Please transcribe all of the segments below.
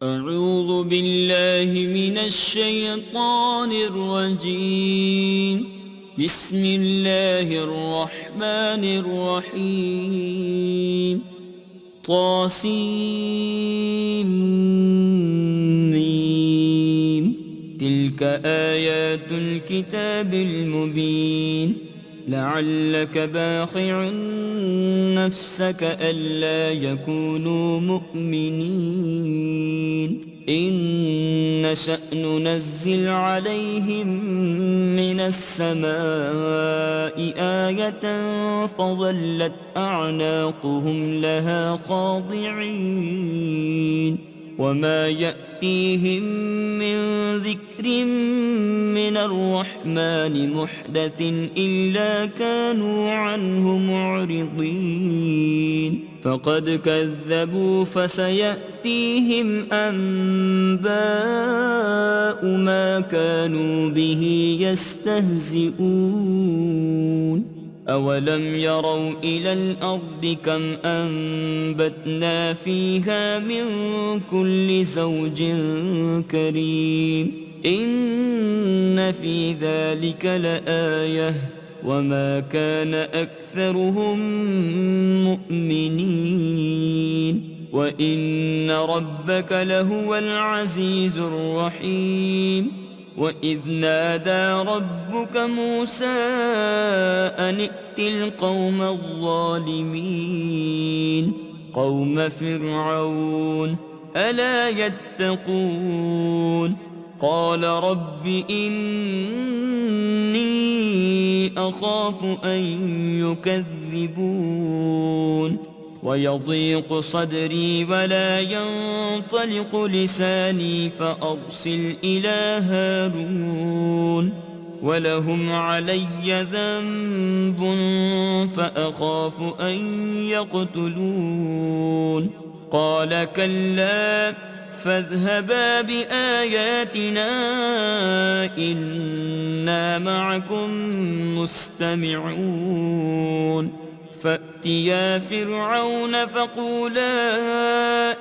أعوذ بالله من الشيطان الرجيم. بسم الله الرحمن الرحيم. طاسيم. تلك آيات الكتاب المبين. لعلك باخع نفسك ألا يكونوا مؤمنين إن نشأ ننزل عليهم من السماء آية فظلت أعناقهم لها خاضعين وما يأتيهم من ذكر من الرحمن محدث إلا كانوا عنه معرضين فقد كذبوا فسيأتيهم أنباء ما كانوا به يستهزئون أولم يروا إلى الأرض كم أنبتنا فيها من كل زوج كريم إن في ذلك لآية وما كان أكثرهم مؤمنين وإن ربك لهو العزيز الرحيم وإذ نادى ربك موسى أن ائت القوم الظالمين قوم فرعون ألا يتقون قال رب إني أخاف أن يكذبون ويضيق صدري ولا ينطلق لساني فأرسل إلى هارون ولهم علي ذنب فأخاف أن يقتلون قال كلا فاذهبا بآياتنا إنا معكم مستمعون فأتيا فرعون فقولا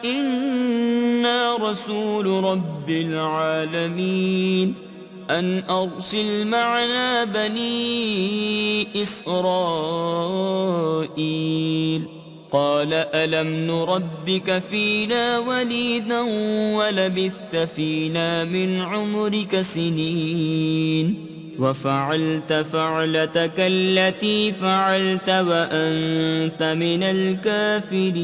إنا رسول رب العالمين أن أرسل معنا بني إسرائيل قال ألم نربك فينا وليدا ولبثت فينا من عمرك سنين وفعلت فعلتك التي فعلت وأنت من الكافرين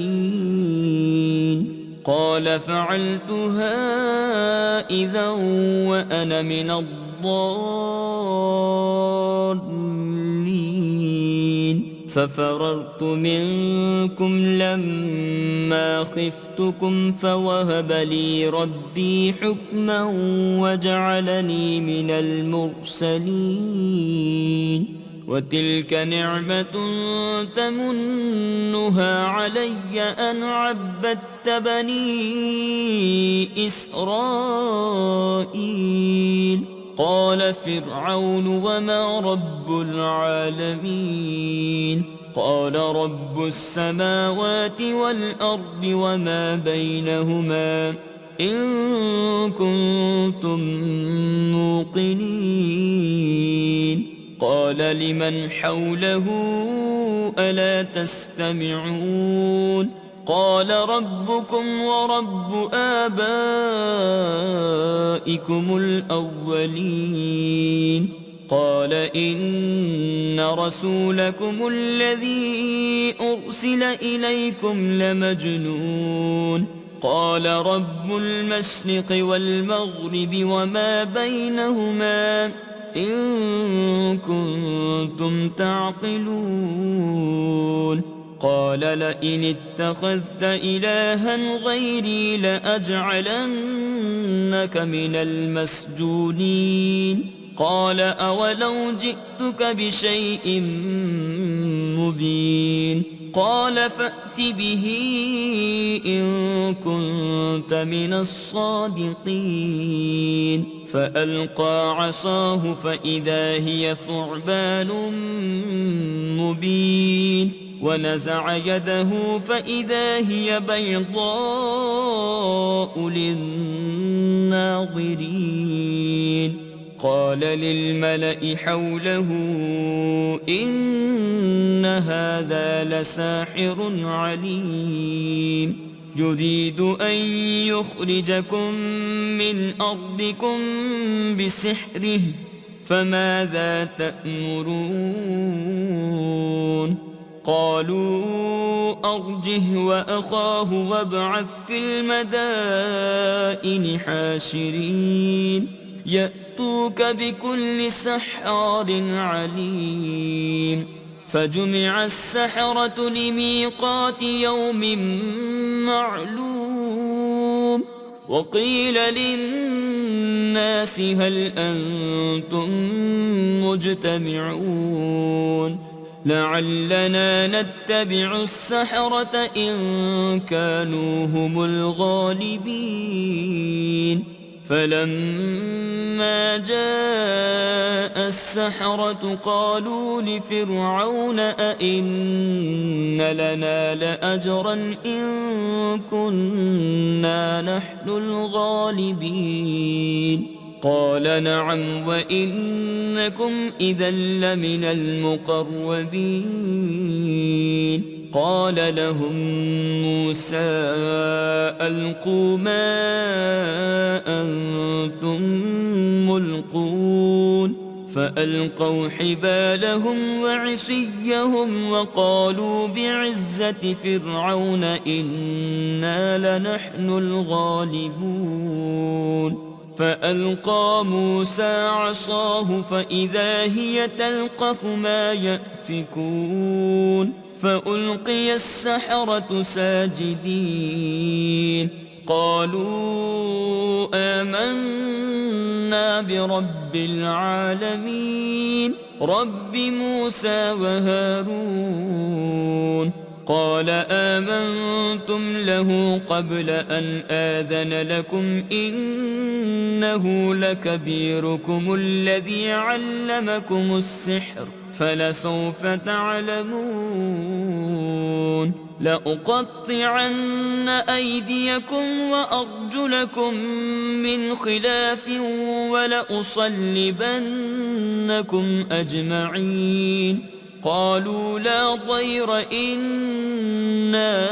قال فعلتها إذا وأنا من الضالين ففررت منكم لما خفتكم فوهب لي ربي حكما وجعلني من المرسلين وتلك نعمة تمنها علي أن عبدت بني إسرائيل قال فرعون وما رب العالمين قال رب السماوات والأرض وما بينهما إن كنتم موقنين قال لمن حوله ألا تستمعون قال ربكم ورب آبائكم الأولين قال إن رسولكم الذي أرسل إليكم لمجنون قال رب المشرق والمغرب وما بينهما إن كنتم تعقلون قال لئن اتخذت إلها غيري لأجعلنك من المسجونين قال أولو جئتك بشيء مبين قال فأت به إن كنت من الصادقين فألقى عصاه فإذا هي ثعبان مبين ونزع يده فإذا هي بيضاء للناظرين قال للملأ حوله إن هذا لساحر عليم يريد أن يخرجكم من أرضكم بسحره فماذا تأمرون قالوا أرجه وأخاه وابعث في المدائن حاشرين يأتوك بكل سحار عليم فجمع السحرة لميقات يوم معلوم وقيل للناس هل أنتم مجتمعون لعلنا نتبع السحرة إن كانوا هم الغالبين فلما جاء السحرة قالوا لفرعون أئن لنا لأجرا إن كنا نحن الغالبين قال نعم وإنكم إذا لمن المقربين قال لهم موسى ألقوا ما أنتم ملقون فألقوا حبالهم وعصيهم وقالوا بعزة فرعون إنا لنحن الغالبون فألقى موسى عصاه فإذا هي تلقف ما يأفكون فألقي السحرة ساجدين قالوا آمنا برب العالمين رب موسى وهارون قال آمنتم له قبل أن آذن لكم إنه لكبيركم الذي علمكم السحر فلسوف تعلمون لأقطعن أيديكم وأرجلكم من خلاف ولأصلبنكم أجمعين قالوا لا ضير إنا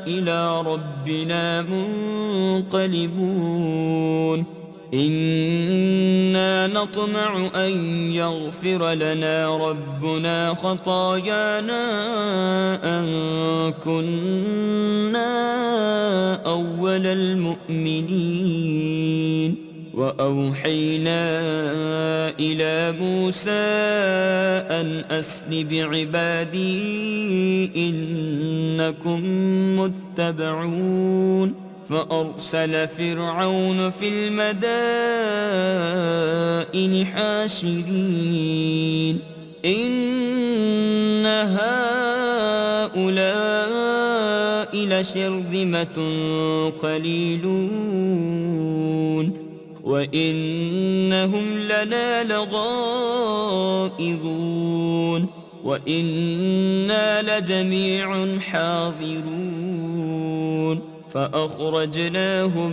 إلى ربنا منقلبون إنا نطمع أن يغفر لنا ربنا خطايانا أن كنا أول المؤمنين وأوحينا إلى موسى أن أسر بعبادي إنكم متبعون فأرسل فرعون في المدائن حاشرين إن هؤلاء لشرذمة قليلون وإنهم لنا لغائظون وإنا لجميع حاضرون فأخرجناهم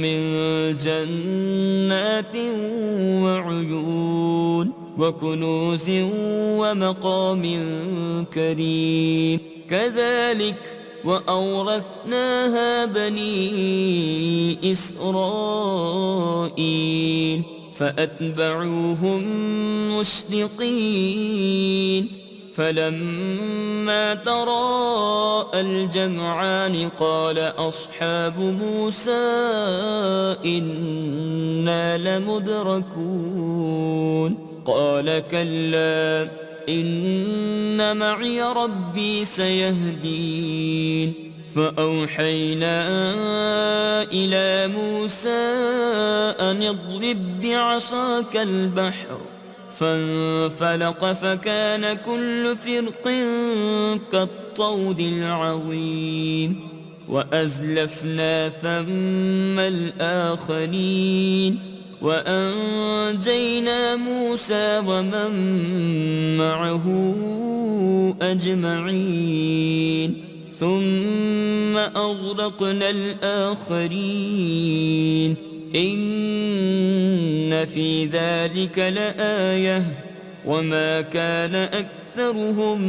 من جنات وعيون وكنوز ومقام كريم كذلك وأورثناها بني إسرائيل فأتبعوهم مشرقين فلما تراءى الجمعان قال أصحاب موسى إنا لمدركون قال كلا إن معي ربي سيهدين فأوحينا إلى موسى أن اضرب بعصاك البحر فانفلق فكان كل فرق كالطود العظيم وأزلفنا ثم الآخرين وأنجينا موسى ومن معه أجمعين ثم أغرقنا الآخرين إن في ذلك لآية وما كان أكثرهم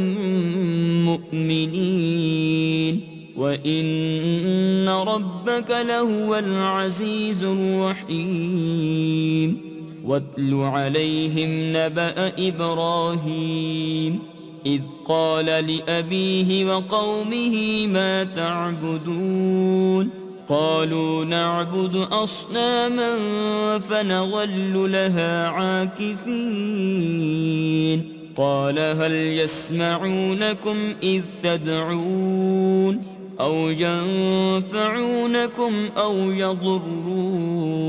مؤمنين وإن ربك لهو العزيز الرحيم واتل عليهم نبأ إبراهيم إذ قال لأبيه وقومه ما تعبدون قالوا نعبد أصناما فنظل لها عاكفين قال هل يسمعونكم إذ تدعون أو ينفعونكم أو يضرون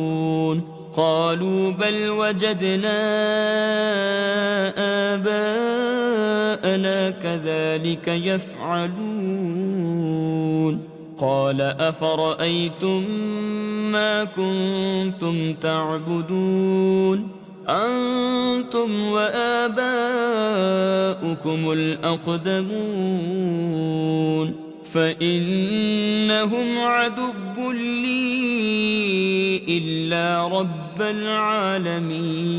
قالوا بل وجدنا آباءنا كذلك يفعلون قال أفرأيتم ما كنتم تعبدون أنتم وآباؤكم الأقدمون فإنهم عدو لي إلا رب العالمين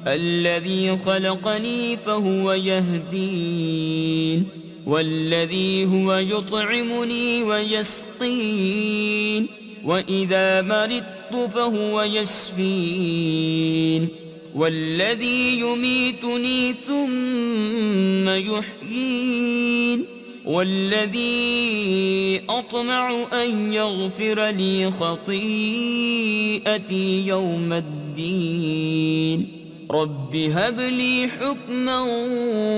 الذي خلقني فهو يهدين والذي هو يطعمني ويسقين وإذا مرضت فهو يشفين والذي يميتني ثم يحيين والذي أطمع أن يغفر لي خطيئتي يوم الدين رب هب لي حكما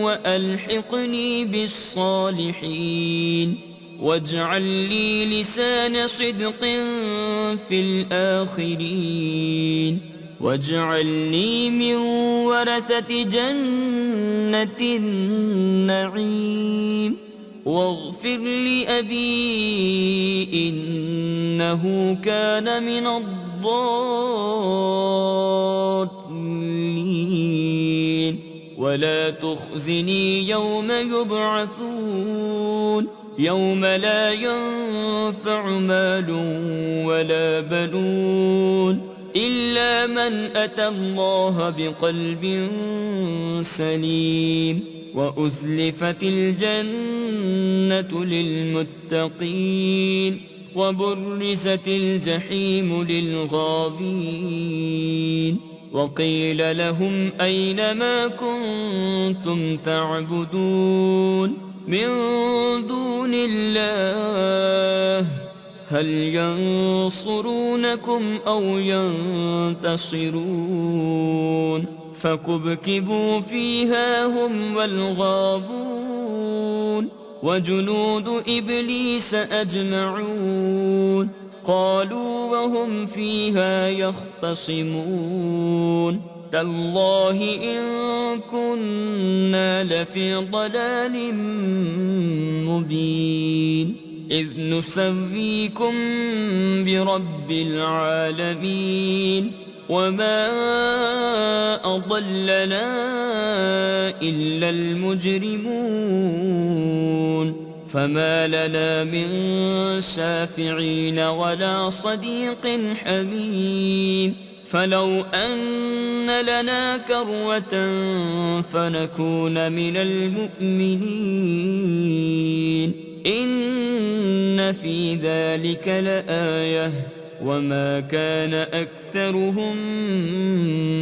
وألحقني بالصالحين واجعل لي لسان صدق في الآخرين واجعلني من ورثة جنة النعيم واغفر لأبي إنه كان من الضالين ولا تخزني يوم يبعثون يوم لا ينفع مال ولا بنون إلا من أتى الله بقلب سليم وأزلفت الجنة للمتقين وبرزت الجحيم للغابين وقيل لهم أين ما كنتم تعبدون من دون الله هل ينصرونكم أو ينتصرون فكبكبوا فيها هم والغابون وجنود إبليس أجمعون قالوا وهم فيها يختصمون تالله إن كنا لفي ضلال مبين إذ نسويكم برب العالمين وما أضلنا إلا المجرمون فما لنا من شافعين ولا صديق حميم فلو أن لنا كروة فنكون من المؤمنين إن في ذلك لآية وما كان أكثرهم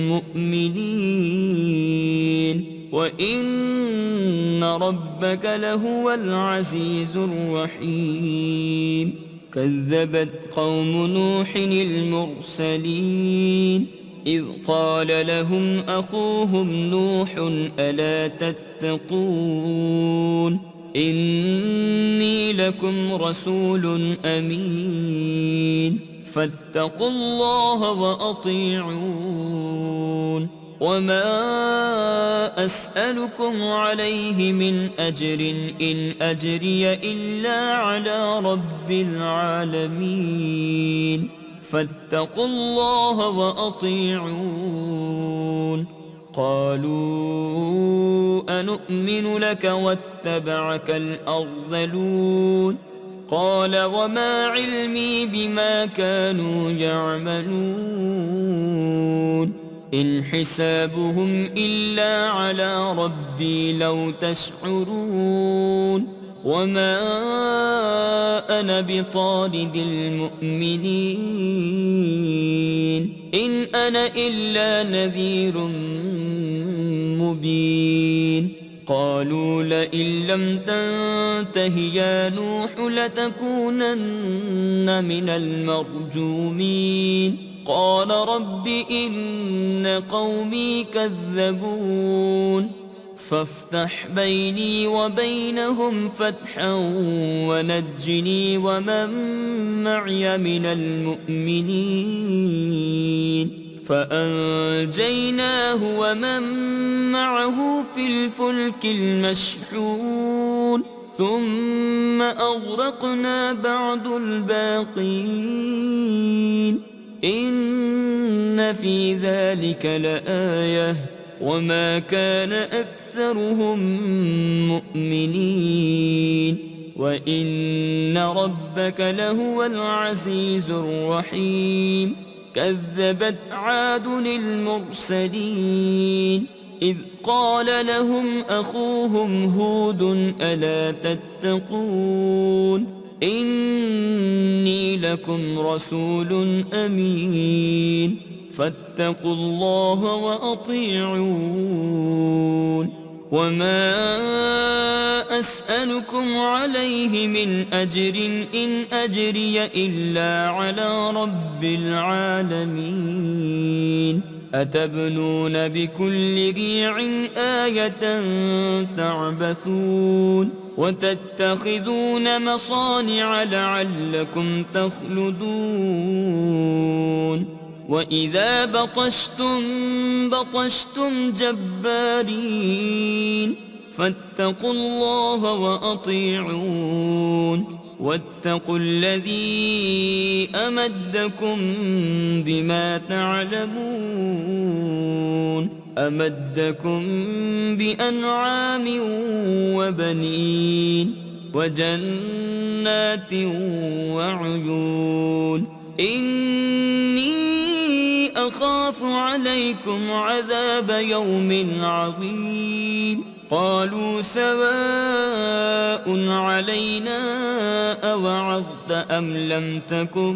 مؤمنين وإن ربك لهو العزيز الرحيم كذبت قوم نوح المرسلين إذ قال لهم أخوهم نوح ألا تتقون إني لكم رسول أمين فاتقوا الله وأطيعون وما أسألكم عليه من أجر إن أجري إلا على رب العالمين فاتقوا الله وأطيعون. قالوا أنؤمن لك واتبعك الأرذلون. قال وما علمي بما كانوا يعملون إن حسابهم إلا على ربي لو تشعرون وما أنا بطارد المؤمنين إن أنا إلا نذير مبين. قالوا لئن لم تنته يا نوح لتكونن من المرجومين. قال رب إن قومي كذبون فافتح بيني وبينهم فتحا ونجني ومن معي من المؤمنين. فأنجيناه ومن معه في الفلك المشحون ثم أغرقنا بعد الباقين إن في ذلك لآية وما كان أكثرهم مؤمنين وإن ربك لهو العزيز الرحيم. كذبت عاد المرسلين إذ قال لهم أخوهم هود ألا تتقون إني لكم رسول أمين فاتقوا الله وأطيعون. وما أسألكم عليه من أجر إن أجري إلا على رب العالمين. أتبنون بكل ريع آية تعبثون وتتخذون مصانع لعلكم تخلدون وإذا بطشتم بطشتم جبارين فاتقوا الله وأطيعون. واتقوا الذي أمدكم بما تعلمون أمدكم بأنعام وبنين وجنات وعيون. إني أخاف عليكم عذاب يوم عظيم. قالوا سواء علينا أوعظت أم لم تكن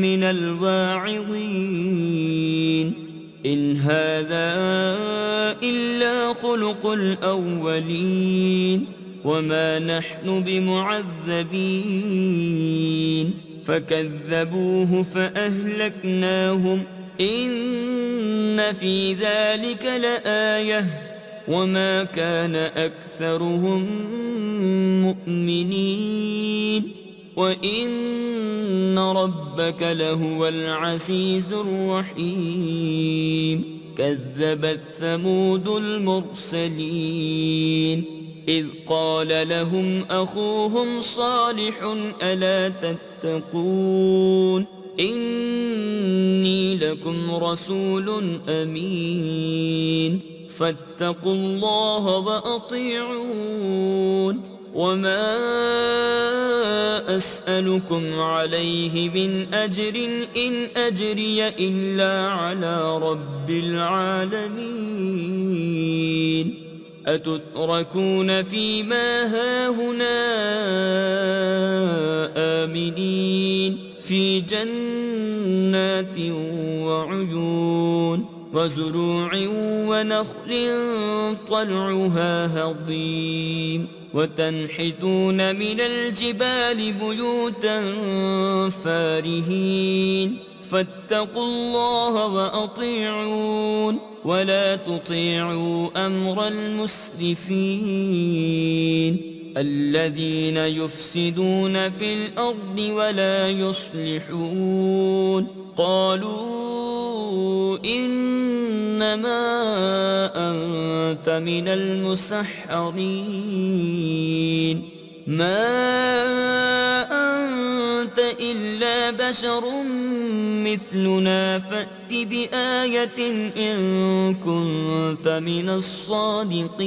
من الواعظين إن هذا إلا خلق الأولين وما نحن بمعذبين. فكذبوه فأهلكناهم إن في ذلك لآية وما كان أكثرهم مؤمنين وإن ربك لهو العزيز الرحيم. كذبت ثمود المرسلين إذ قال لهم أخوهم صالح ألا تتقون إني لكم رسول أمين فاتقوا الله وأطيعون. وما أسألكم عليه من أجر إن أجري إلا على رب العالمين. أتتركون فيما هاهنا آمنين في جنات وعيون وزروع ونخل طلعها هضيم وتنحتون من الجبال بيوتا فارهين فاتقوا الله وأطيعون ولا تطيعوا أمر المسرفين الذين يفسدون في الأرض ولا يصلحون. قالوا إنما أنت من المسحرين ما أنت أنت إلا بشر مثلنا فأت بآية إن كنت من الصادقين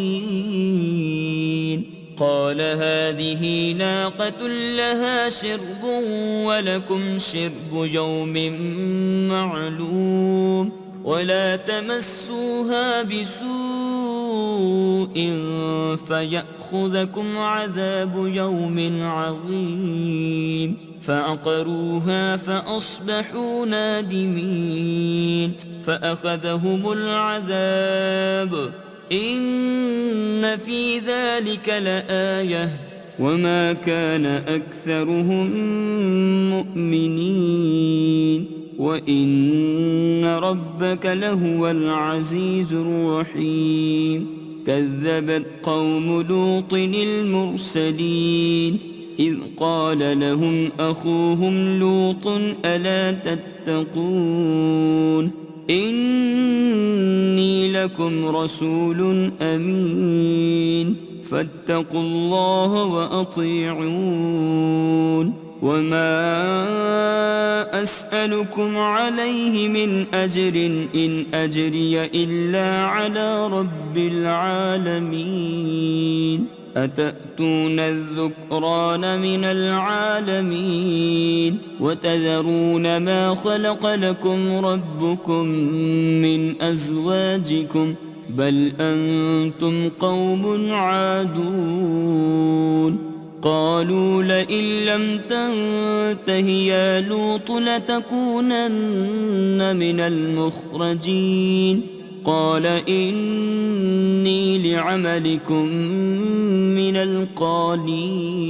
قال هذه ناقة لها شرب ولكم شرب يوم معلوم ولا تمسوها بسوء فيأخذكم عذاب يوم عظيم فعقروها فأصبحوا نادمين فأخذهم العذاب إن في ذلك لآية وما كان أكثرهم مؤمنين وإن ربك لهو العزيز الرحيم كذبت قوم لوط المرسلين إذ قال لهم أخوهم لوط ألا تتقون إني لكم رسول أمين فاتقوا الله وأطيعون وما أسألكم عليه من أجر إن أجري إلا على رب العالمين أتأتون الذكران من العالمين وتذرون ما خلق لكم ربكم من أزواجكم بل أنتم قوم عادون قالوا لئن لم تنته يا لوط لتكونن من المخرجين قال إني لعملكم من القالين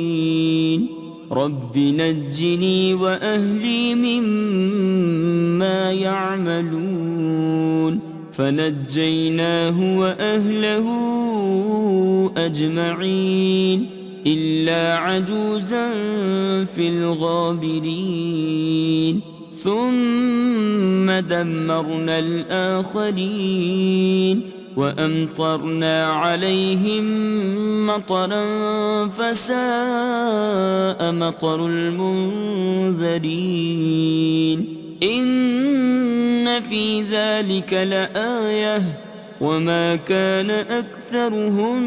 رب نجني وأهلي مما يعملون فنجيناه وأهله أجمعين إلا عجوزا في الغابرين ثم دمرنا الآخرين وأمطرنا عليهم مطرا فساء مطر المنذرين إن في ذلك لآية وما كان أكثرهم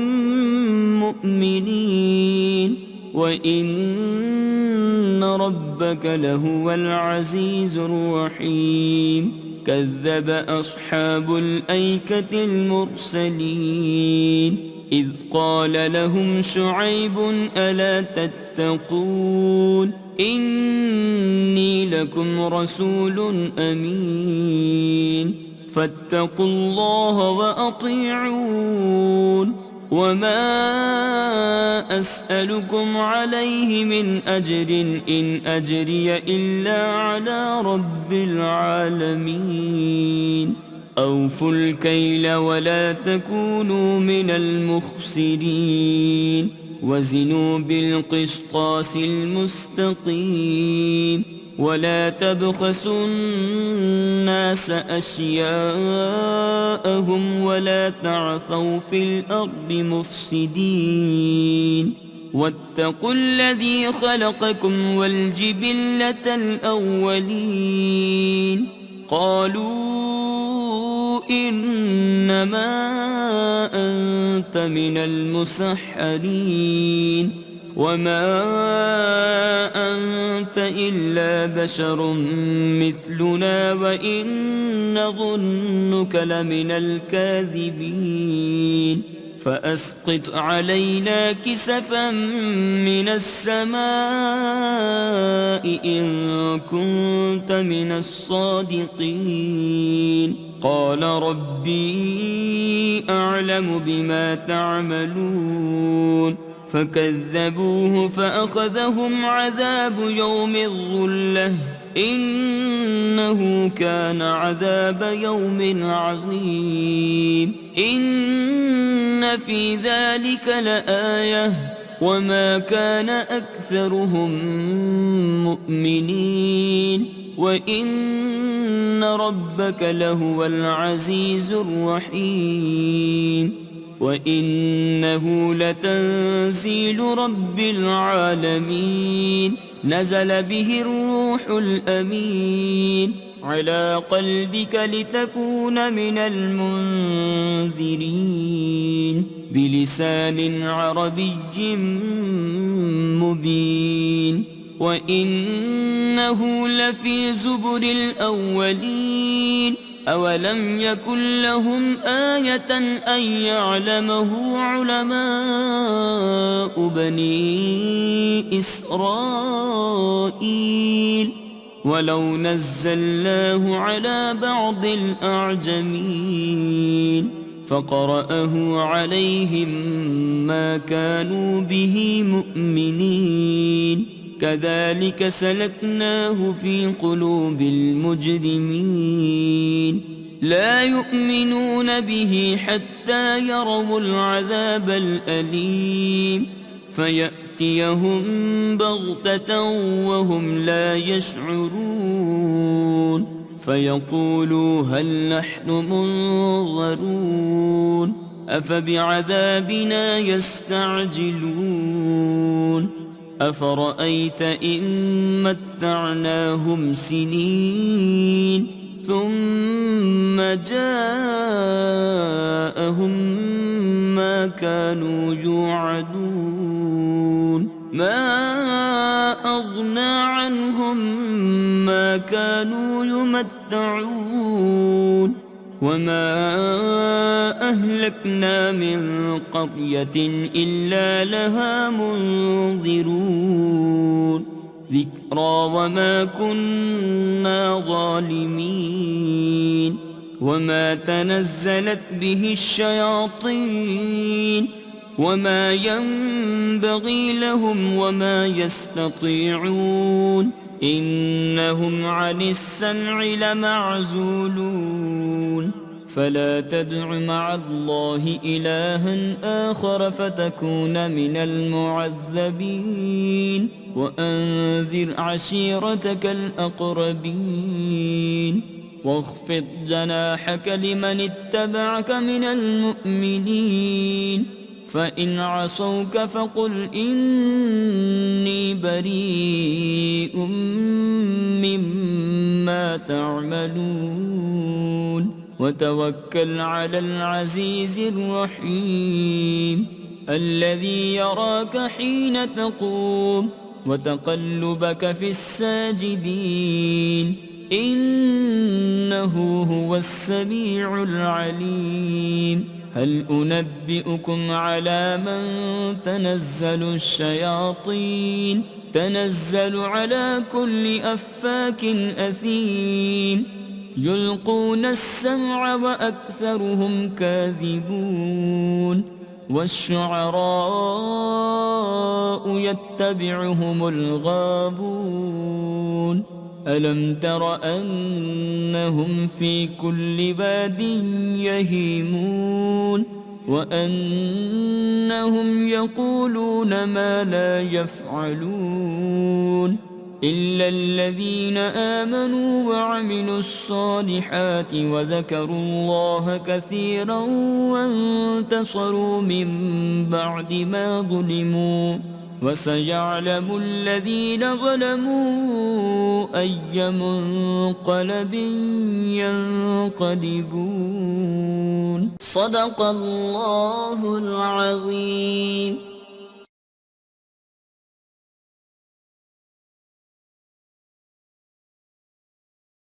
مؤمنين وإن ربك لهو العزيز الرحيم كذب أصحاب الأيكة المرسلين إذ قال لهم شعيب ألا تتقون إني لكم رسول أمين فاتقوا الله وأطيعون وما أسألكم عليه من أجر إن أجري إلا على رب العالمين أوفوا الكيل ولا تكونوا من المخسرين وزنوا بالقسطاس المستقيم ولا تبخسوا الناس أشياءهم ولا تعثوا في الأرض مفسدين واتقوا الذي خلقكم والجبلة الأولين قالوا إنما أنت من المسحرين وما أنت إلا بشر مثلنا وإن نظنك لمن الكاذبين فأسقط علينا كسفا من السماء إن كنت من الصادقين قال ربي أعلم بما تعملون فكذبوه فأخذهم عذاب يوم الظلة إنه كان عذاب يوم عظيم إن في ذلك لآية وما كان أكثرهم مؤمنين وإن ربك لهو العزيز الرحيم وإنه لتنزيل رب العالمين نزل به الروح الأمين على قلبك لتكون من المنذرين بلسان عربي مبين وإنه لفي زبر الأولين أولم يكن لهم آية أن يعلمه علماء بني إسرائيل ولو نزلناه على بعض الأعجمين فقرأه عليهم ما كانوا به مؤمنين كذلك سلكناه في قلوب المجرمين لا يؤمنون به حتى يروا العذاب الأليم فيأتيهم بغتة وهم لا يشعرون فيقولوا هل نحن منظرون أفبعذابنا يستعجلون أفرأيت إن متعناهم سنين ثم جاءهم ما كانوا يوعدون ما أغنى عنهم ما كانوا يمتعون وما أهلكنا من قرية إلا لها منذرون ذكرى وما كنا ظالمين وما تنزلت به الشياطين وما ينبغي لهم وما يستطيعون إنهم عن السمع لمعزولون فلا تدع مع الله إلها آخر فتكون من المعذبين وأنذر عشيرتك الأقربين واخفض جناحك لمن اتبعك من المؤمنين فإن عصوك فقل إني بريء مما تعملون وتوكل على العزيز الرحيم الذي يراك حين تقوم وتقلبك في الساجدين إنه هو السميع العليم هل أنبئكم على من تنزل الشياطين تنزل على كل أفاك أثيم يلقون السمع وأكثرهم كاذبون والشعراء يتبعهم الغابون ألم تر أنهم في كل باد يهيمون وأنهم يقولون ما لا يفعلون إلا الذين آمنوا وعملوا الصالحات وذكروا الله كثيرا وانتصروا من بعد ما ظلموا وسيعلم الذين ظلموا أي منقلب ينقلبون صدق الله العظيم.